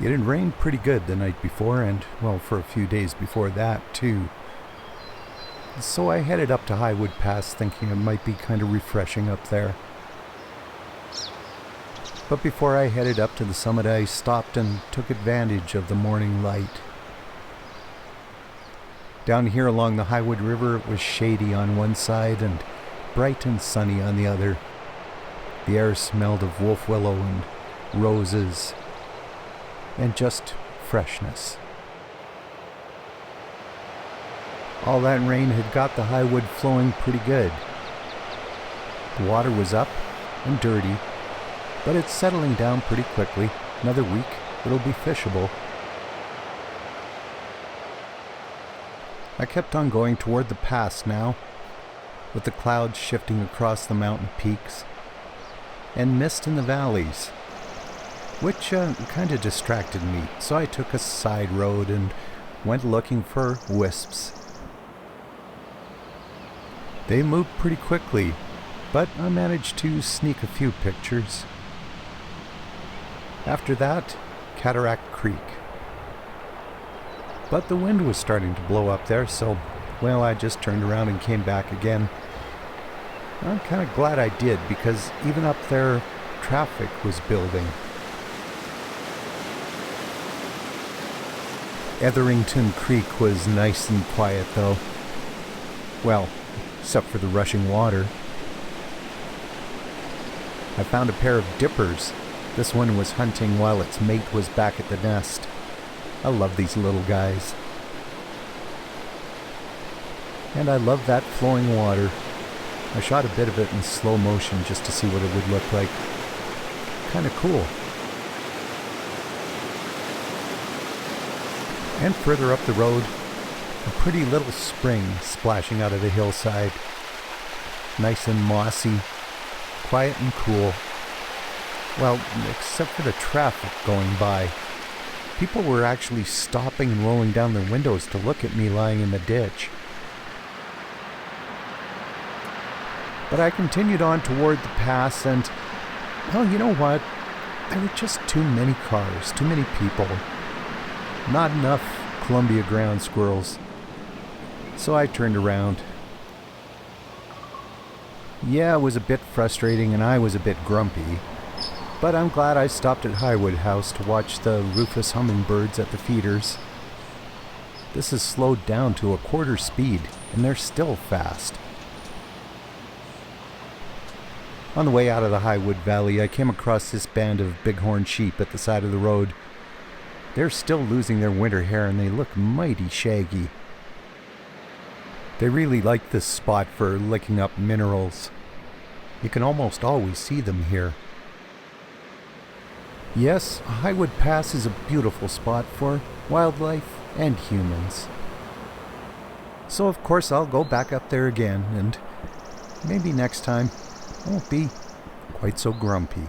It had rained pretty good the night before and, well, for a few days before that, too. So I headed up to Highwood Pass thinking it might be kind of refreshing up there. But before I headed up to the summit, I stopped and took advantage of the morning light. Down here along the Highwood River, it was shady on one side and bright and sunny on the other. The air smelled of wolf willow and roses and just freshness. All that rain had got the Highwood flowing pretty good. The water was up and dirty, but it's settling down pretty quickly. Another week, it'll be fishable. I kept on going toward the pass now, with the clouds shifting across the mountain peaks, and mist in the valleys, which kind of distracted me, so I took a side road and went looking for wisps. They moved pretty quickly, but I managed to sneak a few pictures. After that, Cataract Creek. But the wind was starting to blow up there, so, well, I just turned around and came back again. I'm kind of glad I did, because even up there, traffic was building. Etherington Creek was nice and quiet, though. Well, except for the rushing water. I found a pair of dippers. This one was hunting while its mate was back at the nest. I love these little guys. And I love that flowing water. I shot a bit of it in slow motion just to see what it would look like. Kind of cool. And further up the road, a pretty little spring splashing out of the hillside. Nice and mossy, quiet and cool. Well, except for the traffic going by. People were actually stopping and rolling down their windows to look at me lying in the ditch. But I continued on toward the pass and, well, you know what? There were just too many cars, too many people. Not enough Columbia ground squirrels. So I turned around. Yeah, it was a bit frustrating and I was a bit grumpy. But I'm glad I stopped at Highwood House to watch the rufous hummingbirds at the feeders. This has slowed down to a quarter speed, and they're still fast. On the way out of the Highwood Valley, I came across this band of bighorn sheep at the side of the road. They're still losing their winter hair, and they look mighty shaggy. They really like this spot for licking up minerals. You can almost always see them here. Yes, Highwood Pass is a beautiful spot for wildlife and humans. So of course I'll go back up there again, and maybe next time I won't be quite so grumpy.